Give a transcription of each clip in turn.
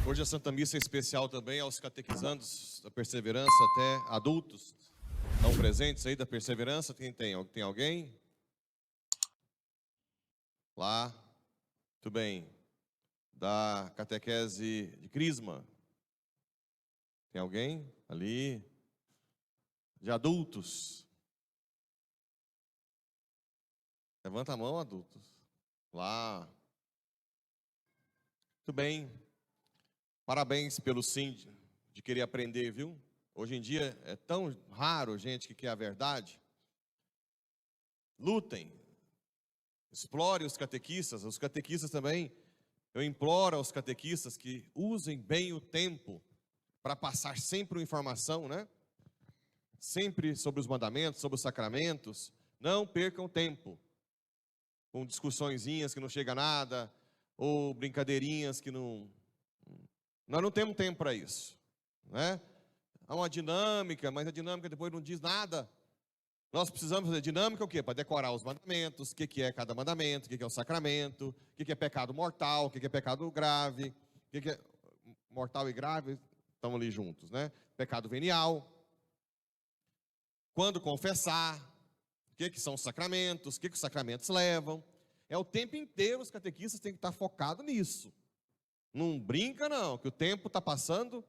Hoje a Santa Missa é especial também aos catequizandos da Perseverança, até adultos. Estão presentes aí da Perseverança? Tem alguém? Lá, muito bem. Da catequese de Crisma? Tem alguém? Ali. De adultos? Levanta a mão, adultos. Lá. Muito bem. Parabéns pelo sim de querer aprender, viu? Hoje em dia é tão raro gente que quer a verdade. Lutem. Explore os catequistas. Os catequistas também. Eu imploro aos catequistas que usem bem o tempo para passar sempre uma informação, né? Sempre sobre os mandamentos, sobre os sacramentos. Não percam tempo com discussõezinhas que não chega a nada, ou brincadeirinhas que não... Nós não temos tempo para isso, né? Há uma dinâmica, mas a dinâmica depois não diz nada. Nós precisamos fazer dinâmica o quê? Para decorar os mandamentos, o que é cada mandamento, o que é o sacramento, o que é pecado mortal, o que é pecado grave, o que é mortal e grave, estão ali juntos, né? Pecado venial. Quando confessar, o que são os sacramentos, o que os sacramentos levam. É o tempo inteiro os catequistas têm que estar focados nisso. Não brinca não, que o tempo está passando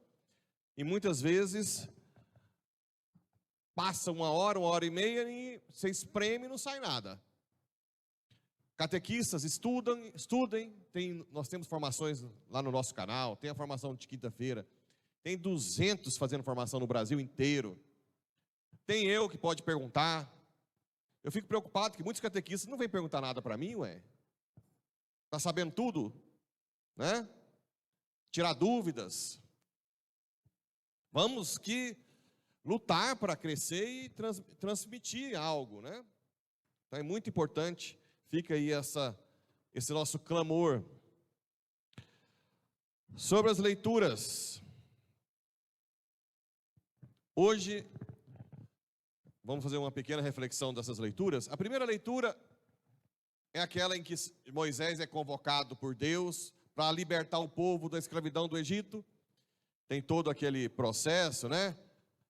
e muitas vezes passa uma hora e meia e você espreme e não sai nada. Catequistas, estudem. Nós temos formações lá no nosso canal, tem a formação de quinta-feira, tem 200 fazendo formação no Brasil inteiro. Tem eu que pode perguntar. Eu fico preocupado que muitos catequistas não vêm perguntar nada para mim, ué. Está sabendo tudo, né? Tirar dúvidas. Vamos que lutar para crescer e transmitir algo, né? Então é muito importante, fica aí esse nosso clamor. Sobre as leituras. Hoje, vamos fazer uma pequena reflexão dessas leituras. A primeira leitura é aquela em que Moisés é convocado por Deus para libertar o povo da escravidão do Egito. Tem todo aquele processo, né?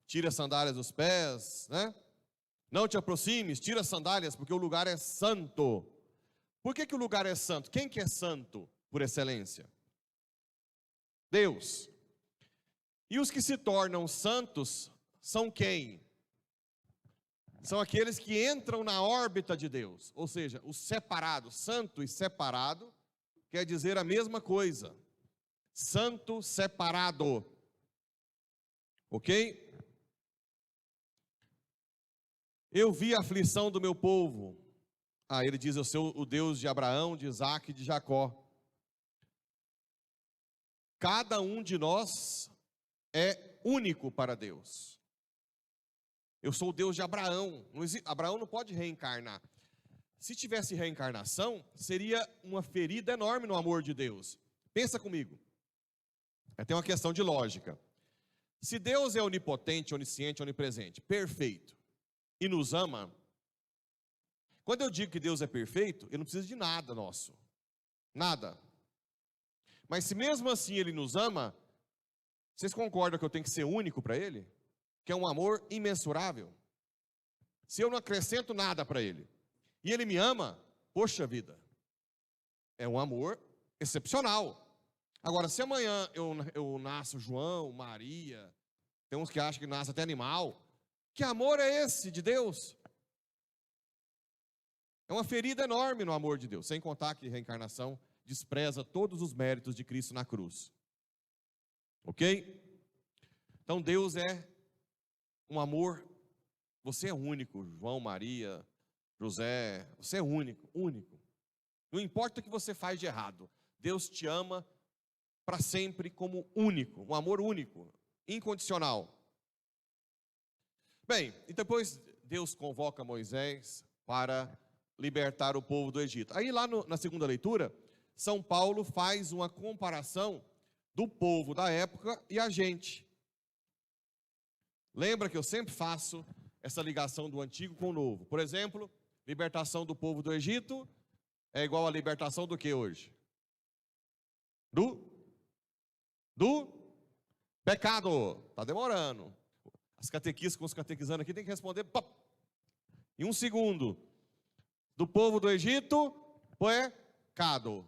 Tira as sandálias dos pés, né? Não te aproximes, tira as sandálias, porque o lugar é santo. Por que o lugar é santo? Quem que é santo por excelência? Deus. E os que se tornam santos são quem? São aqueles que entram na órbita de Deus. Ou seja, os separados. Santo e separado quer dizer a mesma coisa. Santo separado. Ok? Eu vi a aflição do meu povo. Ele diz, eu sou o Deus de Abraão, de Isaac e de Jacó. Cada um de nós é único para Deus. Eu sou o Deus de Abraão. Abraão não pode reencarnar. Se tivesse reencarnação, seria uma ferida enorme no amor de Deus. Pensa comigo. Tem uma questão de lógica. Se Deus é onipotente, onisciente, onipresente, perfeito, e nos ama, quando eu digo que Deus é perfeito, Ele não precisa de nada nosso. Nada. Mas se mesmo assim Ele nos ama, vocês concordam que eu tenho que ser único para Ele? Que é um amor imensurável. Se eu não acrescento nada para Ele, e Ele me ama, poxa vida, é um amor excepcional. Agora, se amanhã eu nasço João, Maria, tem uns que acham que nasce até animal, que amor é esse de Deus? É uma ferida enorme no amor de Deus, sem contar que a reencarnação despreza todos os méritos de Cristo na cruz. Ok? Então Deus é um amor, você é único, João, Maria, José, você é único, único. Não importa o que você faz de errado, Deus te ama para sempre como único, um amor único, incondicional. Bem, e depois Deus convoca Moisés para libertar o povo do Egito. Aí lá na segunda leitura, São Paulo faz uma comparação do povo da época e a gente. Lembra que eu sempre faço essa ligação do antigo com o novo. Por exemplo, libertação do povo do Egito é igual a libertação do que hoje? Do do pecado. Está demorando. As catequistas com os catequizando aqui tem que responder em 1 segundo. Do povo do Egito, pecado.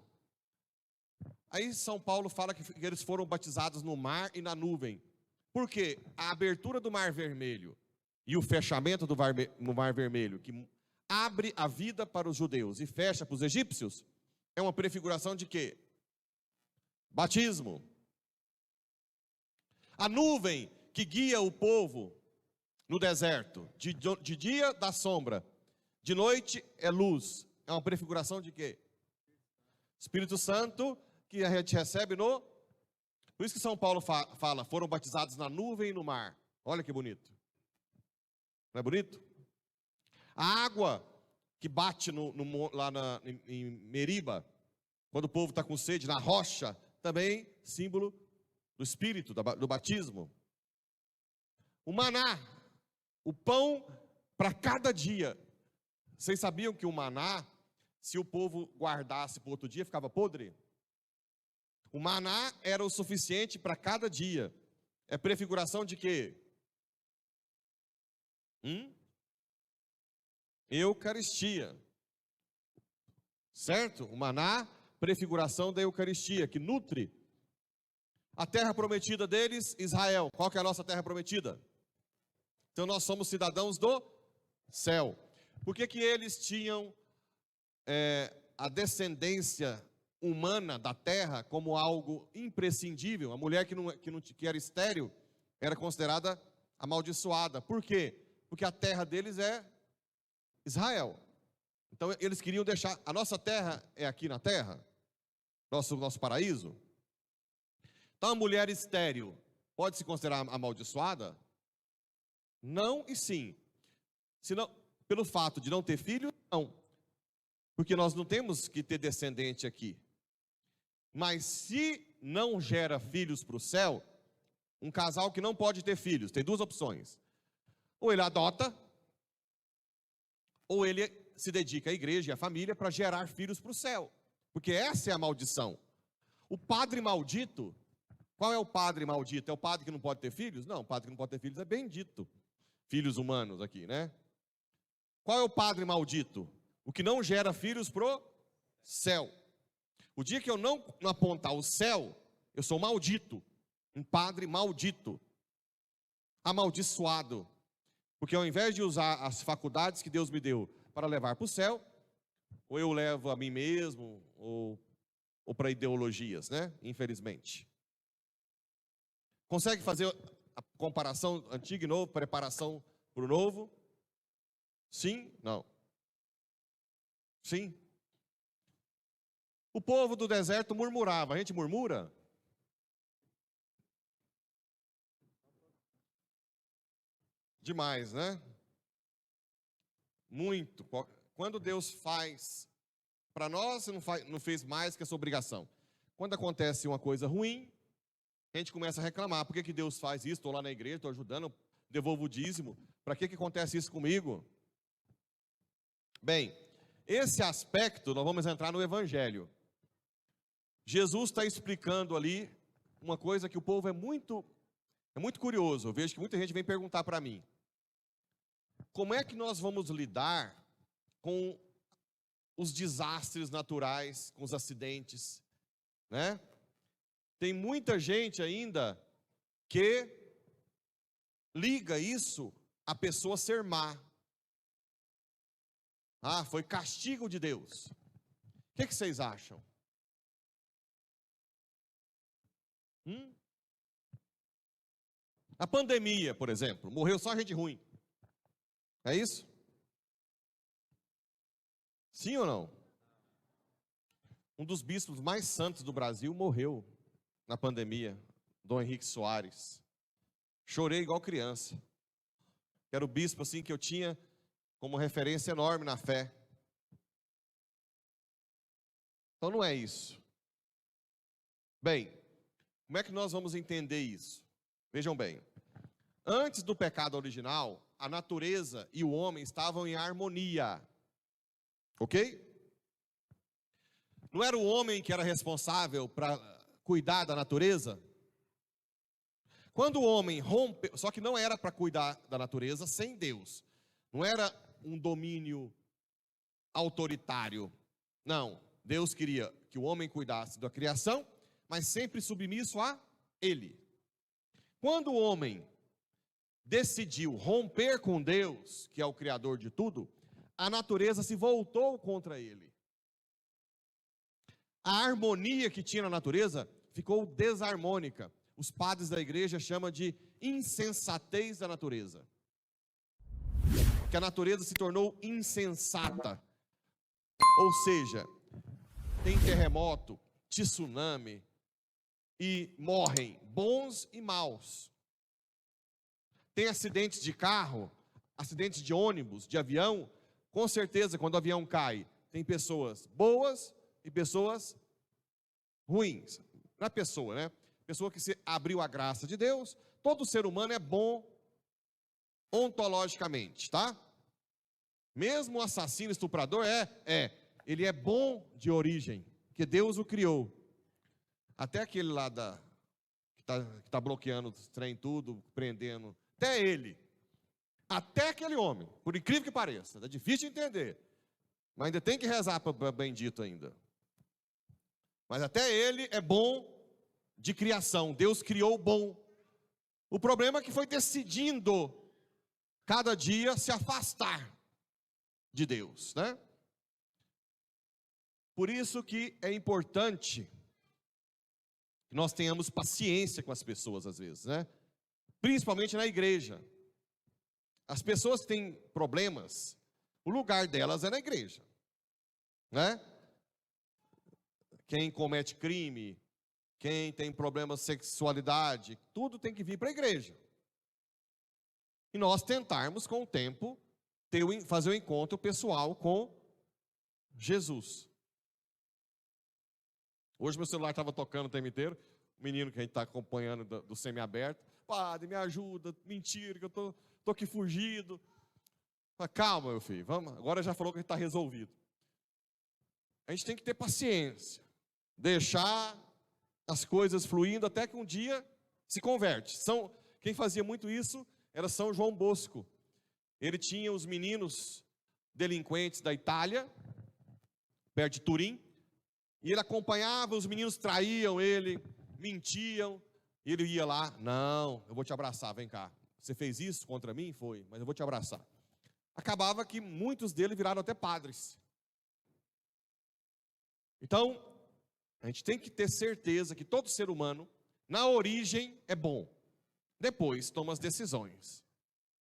Aí São Paulo fala que eles foram batizados no mar e na nuvem. Por quê? A abertura do Mar Vermelho e o fechamento do Mar Vermelho, que abre a vida para os judeus e fecha para os egípcios, é uma prefiguração de quê? Batismo. A nuvem que guia o povo no deserto, de dia dá sombra, de noite é luz. É uma prefiguração de quê? Espírito Santo, que a gente recebe no... Por isso que São Paulo fala, foram batizados na nuvem e no mar. Olha que bonito. Não é bonito? A água que bate lá em Meriba, quando o povo está com sede, na rocha, também símbolo do Espírito, do batismo. O maná, o pão para cada dia. Vocês sabiam que o maná, se o povo guardasse para o outro dia, ficava podre? O maná era o suficiente para cada dia. É prefiguração de quê? Eucaristia. Certo? O maná, prefiguração da Eucaristia, que nutre. A terra prometida deles, Israel. Qual que é a nossa terra prometida? Então nós somos cidadãos do céu. Por que eles tinham a descendência humana da terra como algo imprescindível? A mulher que era estéril era considerada amaldiçoada. Por quê? Porque a terra deles é Israel. Então eles queriam deixar, a nossa terra é aqui na terra, nosso paraíso. Então a mulher estéril pode se considerar amaldiçoada? Não e sim. Senão, pelo fato de não ter filho, não. Porque nós não temos que ter descendente aqui. Mas se não gera filhos para o céu, um casal que não pode ter filhos, tem duas opções. Ou ele adota, ou ele se dedica à igreja e à família para gerar filhos para o céu. Porque essa é a maldição. O padre maldito, qual é o padre maldito? É o padre que não pode ter filhos? Não, o padre que não pode ter filhos é bendito. Filhos humanos aqui, né? Qual é o padre maldito? O que não gera filhos pro céu. O dia que eu não apontar o céu, eu sou maldito. Um padre maldito. Amaldiçoado. Porque ao invés de usar as faculdades que Deus me deu para levar para o céu, ou eu levo a mim mesmo, ou para ideologias, né? Infelizmente. Consegue fazer a comparação antigo e novo, preparação para o novo? Sim? Não. Sim. O povo do deserto murmurava. A gente murmura? Demais, né? Muito. Quando Deus faz para nós, não fez mais que essa obrigação. Quando acontece uma coisa ruim, a gente começa a reclamar. Por que Deus faz isso? Estou lá na igreja, estou ajudando, devolvo o dízimo. Para que acontece isso comigo? Bem, esse aspecto, nós vamos entrar no Evangelho. Jesus está explicando ali uma coisa que o povo é muito curioso. Eu vejo que muita gente vem perguntar para mim. Como é que nós vamos lidar com os desastres naturais, com os acidentes, né? Tem muita gente ainda que liga isso à pessoa ser má. Ah, foi castigo de Deus. O que vocês acham? A pandemia, por exemplo, morreu só gente ruim. É isso? Sim ou não? Um dos bispos mais santos do Brasil morreu na pandemia, Dom Henrique Soares. Chorei igual criança. Era o bispo assim que eu tinha como referência enorme na fé. Então não é isso. Bem, como é que nós vamos entender isso? Vejam bem. Antes do pecado original, a natureza e o homem estavam em harmonia. Ok? Não era o homem que era responsável para cuidar da natureza? Quando o homem rompe, só que não era para cuidar da natureza sem Deus. Não era um domínio autoritário. Não, Deus queria que o homem cuidasse da criação, mas sempre submisso a ele. Quando o homem decidiu romper com Deus, que é o criador de tudo, a natureza se voltou contra ele. A harmonia que tinha na natureza ficou desarmônica. Os padres da igreja chamam de insensatez da natureza. Que a natureza se tornou insensata. Ou seja, tem terremoto, tsunami, e morrem bons e maus. Tem acidentes de carro, acidentes de ônibus, de avião. Com certeza, quando o avião cai, tem pessoas boas e pessoas ruins. Não é pessoa, né? Pessoa que se abriu a graça de Deus. Todo ser humano é bom ontologicamente, tá? Mesmo o assassino, estuprador, ele é bom de origem, porque Deus o criou. Até aquele lá que tá bloqueando o trem tudo, prendendo, até aquele homem, por incrível que pareça, é difícil de entender, mas ainda tem que rezar para bendito ainda. Mas até ele é bom de criação, Deus criou bom. O problema é que foi decidindo cada dia se afastar de Deus, né? Por isso que é importante que nós tenhamos paciência com as pessoas às vezes, né? Principalmente na igreja. As pessoas que têm problemas, o lugar delas é na igreja, né? Quem comete crime, quem tem problemas de sexualidade, tudo tem que vir para a igreja. E nós tentarmos com o tempo fazer o encontro pessoal com Jesus. Hoje meu celular estava tocando o tempo inteiro, o menino que a gente está acompanhando do semi-aberto, padre, me ajuda, mentira, que eu tô aqui fugido. Calma, meu filho, vamos, agora já falou que está resolvido. A gente tem que ter paciência, deixar as coisas fluindo até que um dia se converte. Quem fazia muito isso era São João Bosco. Ele tinha os meninos delinquentes da Itália, perto de Turim, e ele acompanhava, os meninos traíam ele, mentiam, e ele ia lá, não, eu vou te abraçar, vem cá. Você fez isso contra mim? Foi, mas eu vou te abraçar. Acabava que muitos deles viraram até padres. Então, a gente tem que ter certeza que todo ser humano, na origem, é bom. Depois toma as decisões,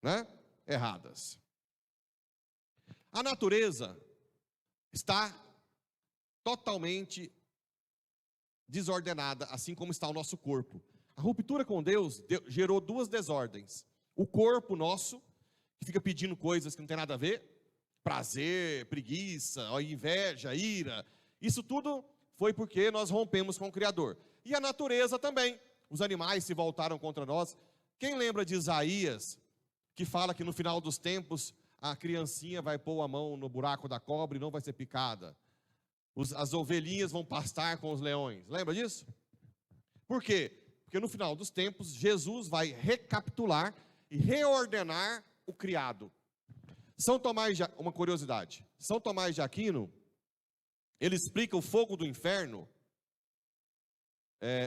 né? Erradas. A natureza está totalmente desordenada, assim como está o nosso corpo. A ruptura com Deus gerou duas desordens. O corpo nosso, que fica pedindo coisas que não tem nada a ver, prazer, preguiça, inveja, ira, isso tudo foi porque nós rompemos com o Criador. E a natureza também. Os animais se voltaram contra nós. Quem lembra de Isaías, que fala que no final dos tempos a criancinha vai pôr a mão no buraco da cobra e não vai ser picada? As ovelhinhas vão pastar com os leões. Lembra disso? Por quê? Porque no final dos tempos Jesus vai recapitular e reordenar o criado. Uma curiosidade, São Tomás de Aquino, ele explica o fogo do inferno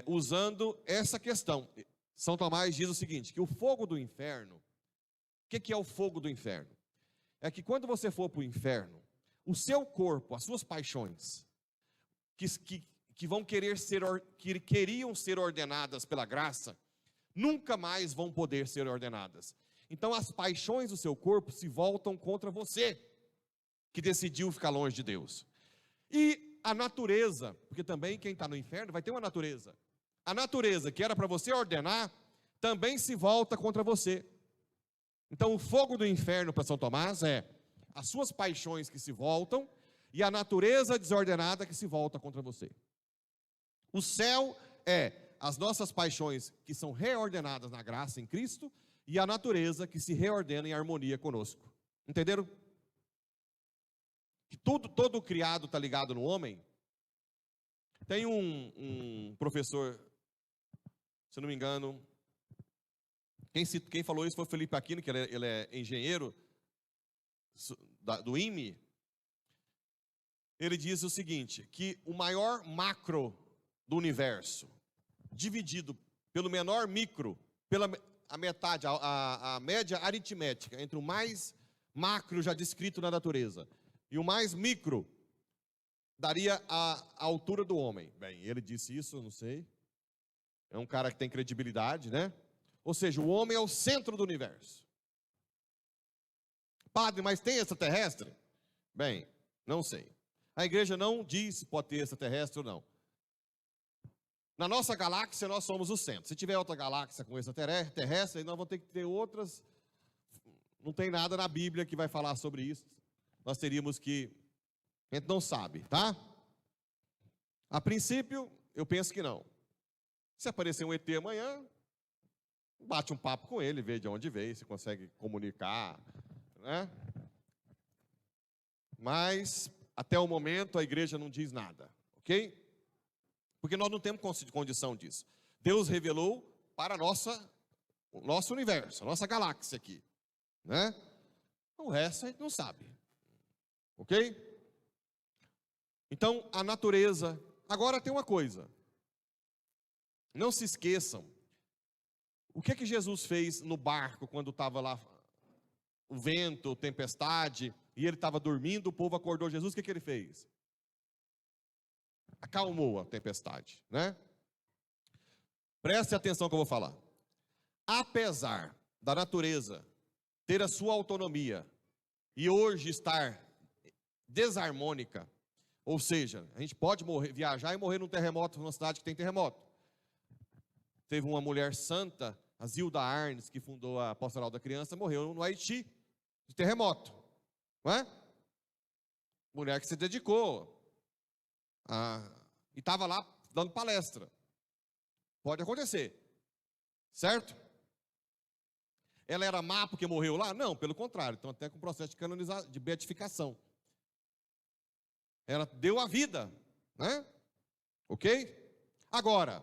usando essa questão. São Tomás diz o seguinte, que o fogo do inferno, o que é o fogo do inferno? É que quando você for para o inferno, o seu corpo, as suas paixões, que vão que queriam ser ordenadas pela graça, nunca mais vão poder ser ordenadas. Então as paixões do seu corpo se voltam contra você, que decidiu ficar longe de Deus. E a natureza, porque também quem está no inferno vai ter uma natureza. A natureza que era para você ordenar, também se volta contra você. Então o fogo do inferno para São Tomás é as suas paixões que se voltam e a natureza desordenada que se volta contra você. O céu é as nossas paixões que são reordenadas na graça em Cristo e a natureza que se reordena em harmonia conosco. Entenderam? Que todo criado está ligado no homem. Tem um professor, se não me engano, Quem falou isso foi o Felipe Aquino, que ele é engenheiro do IME. Ele diz o seguinte, que o maior macro do universo, dividido pelo menor micro, pela a metade, a média aritmética entre o mais macro já descrito na natureza e o mais micro, daria a altura do homem. Bem, ele disse isso, eu não sei. É um cara que tem credibilidade, né? Ou seja, o homem é o centro do universo. Padre, mas tem extraterrestre? Bem, não sei. A igreja não diz se pode ter extraterrestre ou não. Na nossa galáxia, nós somos o centro. Se tiver outra galáxia com extraterrestre, nós vamos ter que ter outras. Não tem nada na Bíblia que vai falar sobre isso. Nós teríamos que... A gente não sabe, tá? A princípio, eu penso que não. Se aparecer um ET amanhã, bate um papo com ele, vê de onde veio, se consegue comunicar, né? Mas, até o momento, a igreja não diz nada, ok? Porque nós não temos condição disso. Deus revelou para o nosso universo, a nossa galáxia aqui, né? O resto a gente não sabe, ok? Então, a natureza... Agora tem uma coisa. Não se esqueçam. O que é que Jesus fez no barco quando estava lá o vento, tempestade, e ele estava dormindo, o povo acordou Jesus, o que é que ele fez? Acalmou a tempestade, né? Preste atenção que eu vou falar. Apesar da natureza ter a sua autonomia e hoje estar desarmônica, ou seja, a gente pode viajar e morrer num terremoto, numa cidade que tem terremoto. Teve uma mulher santa, a Zilda Arnes, que fundou a Pastoral da Criança, morreu no Haiti, de terremoto. Não é? Mulher que se dedicou e estava lá dando palestra. Pode acontecer. Certo? Ela era má porque morreu lá? Não, pelo contrário. Então até com processo de canonização, de beatificação. Ela deu a vida, né? Ok? Agora,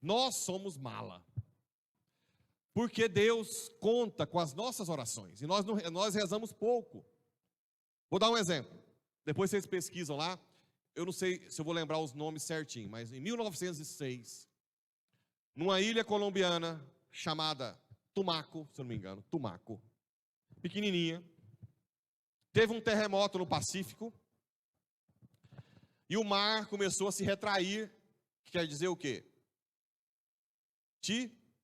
nós somos mala. Porque Deus conta com as nossas orações. E nós rezamos pouco. Vou dar um exemplo. Depois vocês pesquisam lá. Eu não sei se eu vou lembrar os nomes certinho, mas em 1906, numa ilha colombiana chamada Tumaco, se eu não me engano, Tumaco, pequenininha, teve um terremoto no Pacífico e o mar começou a se retrair, que quer dizer o quê?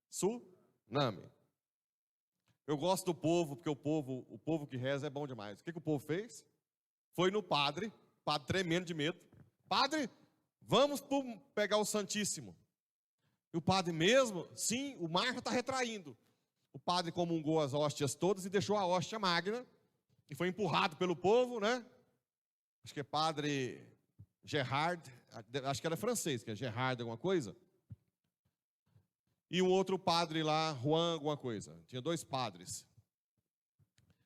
Tsunami. Eu gosto do povo, porque o povo que reza é bom demais. O que o povo fez? Foi no padre tremendo de medo. Padre, vamos pegar o Santíssimo. E o padre mesmo, sim, o mar já está retraindo. O padre comungou as hóstias todas e deixou a hóstia magna, e foi empurrado pelo povo, né? Acho que é padre Gerard, acho que era francês, que é Gerard alguma coisa. E um outro padre lá, Juan alguma coisa. Tinha dois padres.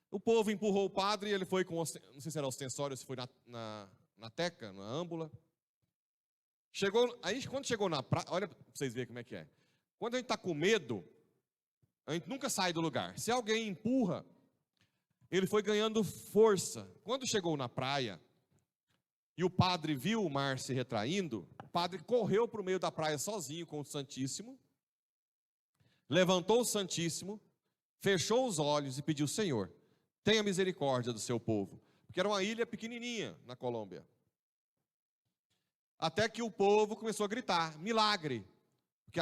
O povo empurrou o padre, ele foi com, não sei se era ostensório, se foi na teca, na âmbula. Aí quando chegou na praia, olha para vocês verem como é que é. Quando a gente está com medo, a gente nunca sai do lugar. Se alguém empurra, ele foi ganhando força. Quando chegou na praia, e o padre viu o mar se retraindo, o padre correu para o meio da praia sozinho com o Santíssimo, levantou o Santíssimo, fechou os olhos e pediu: Senhor, tenha misericórdia do seu povo. Porque era uma ilha pequenininha na Colômbia. Até que o povo começou a gritar: milagre. Porque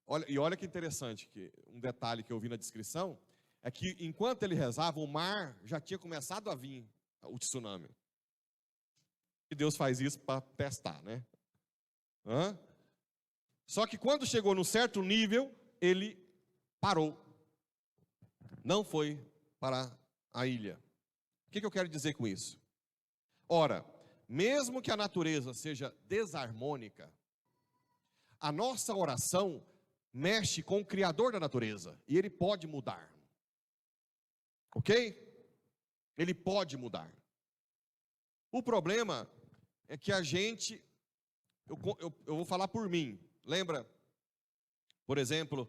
olha que interessante, que um detalhe que eu vi na descrição, é que enquanto ele rezava, o mar já tinha começado a vir o tsunami. E Deus faz isso para testar, né? Só que quando chegou num certo nível, ele parou. Não foi para a ilha. O que eu quero dizer com isso? Ora, mesmo que a natureza seja desarmônica, a nossa oração mexe com o Criador da natureza. E Ele pode mudar. Ok? Ele pode mudar. O problema é que a gente... Eu vou falar por mim. Lembra, por exemplo,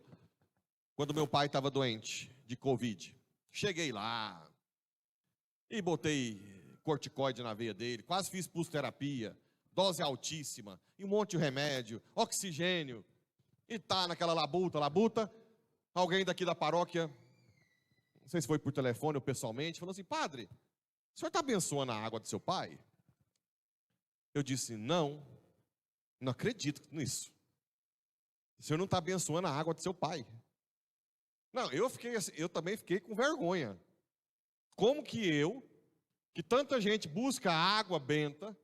quando meu pai estava doente de Covid? Cheguei lá e botei corticoide na veia dele, quase fiz pulsoterapia, dose altíssima, e um monte de remédio, oxigênio, e tá naquela labuta, alguém daqui da paróquia, não sei se foi por telefone ou pessoalmente, falou assim: padre, o senhor está abençoando a água do seu pai? Eu disse: não acredito nisso. O senhor não está abençoando a água do seu pai. Não, eu também fiquei com vergonha. Como que tanta gente busca água benta,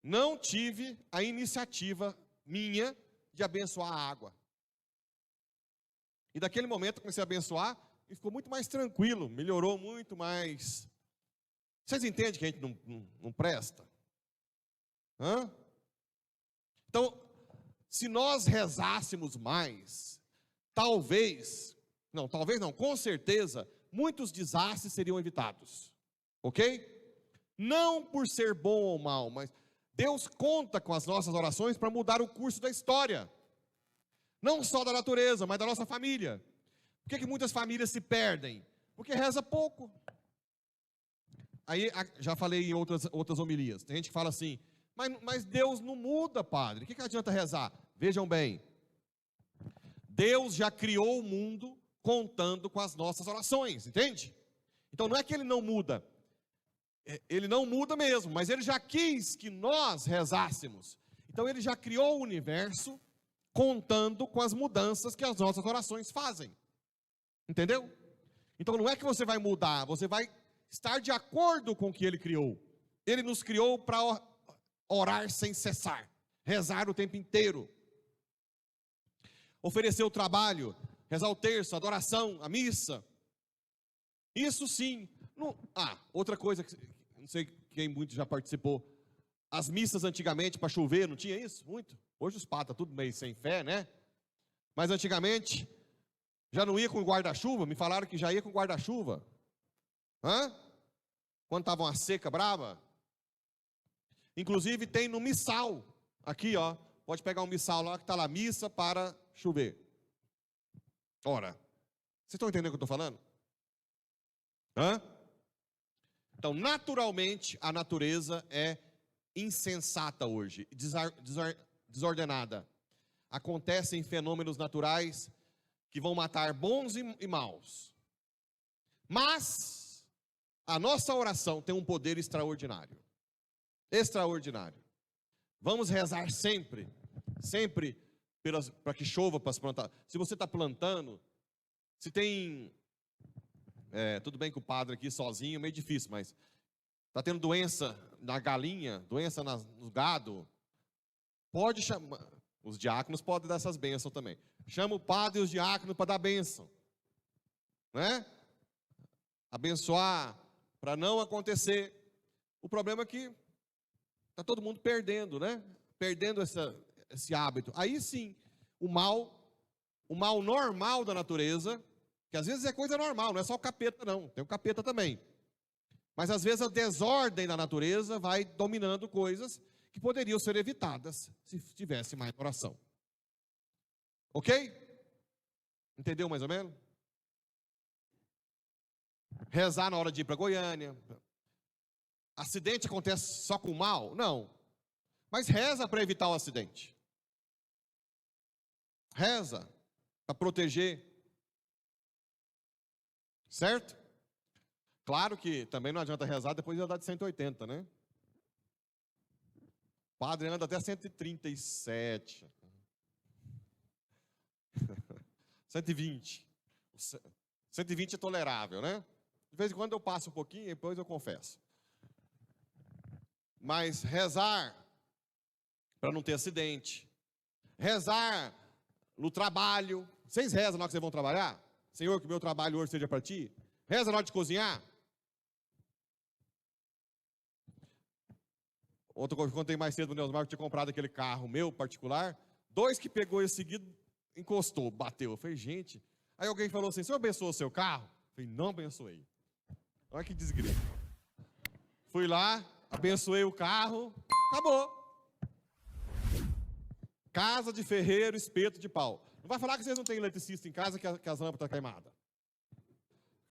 não tive a iniciativa minha de abençoar a água. E daquele momento eu comecei a abençoar e ficou muito mais tranquilo, melhorou muito mais. Vocês entendem que a gente não presta? Hã? Então, se nós rezássemos mais, com certeza, muitos desastres seriam evitados. Ok? Não por ser bom ou mal, mas Deus conta com as nossas orações para mudar o curso da história. Não só da natureza, mas da nossa família. Por que muitas famílias se perdem? Porque reza pouco. Aí, já falei em outras homilias. Tem gente que fala assim: mas Deus não muda, padre. O que adianta rezar? Vejam bem. Deus já criou o mundo contando com as nossas orações, entende? Então não é que ele não muda. Ele não muda mesmo, mas ele já quis que nós rezássemos. Então ele já criou o universo contando com as mudanças que as nossas orações fazem. Entendeu? Então não é que você vai mudar, você vai estar de acordo com o que ele criou. Ele nos criou para orar sem cessar, rezar o tempo inteiro. Oferecer o trabalho, rezar o terço, a adoração, a missa. Isso sim. Outra coisa que não sei quem muito já participou. As missas antigamente para chover, não tinha isso? Muito. Hoje os padres estão tudo meio sem fé, né? Mas antigamente já não ia com guarda-chuva, me falaram que já ia com guarda-chuva. Quando estava uma seca brava. Inclusive tem no missal, aqui ó, pode pegar um missal lá que está lá, missa para chover. Ora, vocês estão entendendo o que eu estou falando? Então, naturalmente, a natureza é insensata hoje, desordenada. Acontecem fenômenos naturais que vão matar bons e maus. Mas a nossa oração tem um poder extraordinário. Extraordinário. Vamos rezar sempre para que chova para se plantar. Se você está plantando, se tem... tudo bem que o padre aqui sozinho é meio difícil, mas está tendo doença na galinha, doença no gado, pode chamar, os diáconos podem dar essas bênçãos também. Chama o padre e os diáconos para dar bênção, né? Abençoar, para não acontecer. O problema é que está todo mundo perdendo, né? Perdendo esse hábito. Aí sim, o mal normal da natureza, que às vezes é coisa normal, não é só o capeta não, tem o capeta também. Mas às vezes a desordem da natureza vai dominando coisas que poderiam ser evitadas se tivesse mais oração. Ok? Entendeu mais ou menos? Rezar na hora de ir para Goiânia. Acidente acontece só com o mal? Não. Mas reza para evitar o acidente. Reza para proteger. Certo? Claro que também não adianta rezar depois de andar de 180, né? O padre anda até 137. 120. 120 é tolerável, né? De vez em quando eu passo um pouquinho e depois eu confesso. Mas rezar para não ter acidente. Rezar no trabalho. Vocês rezam na hora que vocês vão trabalhar? Senhor, que meu trabalho hoje seja para ti. Reza na hora de cozinhar. Ontem eu contei mais cedo no Neusmar que tinha comprado aquele carro meu particular. 2 que pegou em seguida, encostou, bateu. Eu falei, gente. Aí alguém falou assim: senhor abençoou o seu carro? Eu falei, não abençoei. Olha que desgrilo. Fui lá, abençoei o carro, acabou. Casa de ferreiro, espeto de pau. Não vai falar que vocês não têm eletricista em casa que as lâmpadas estão queimadas.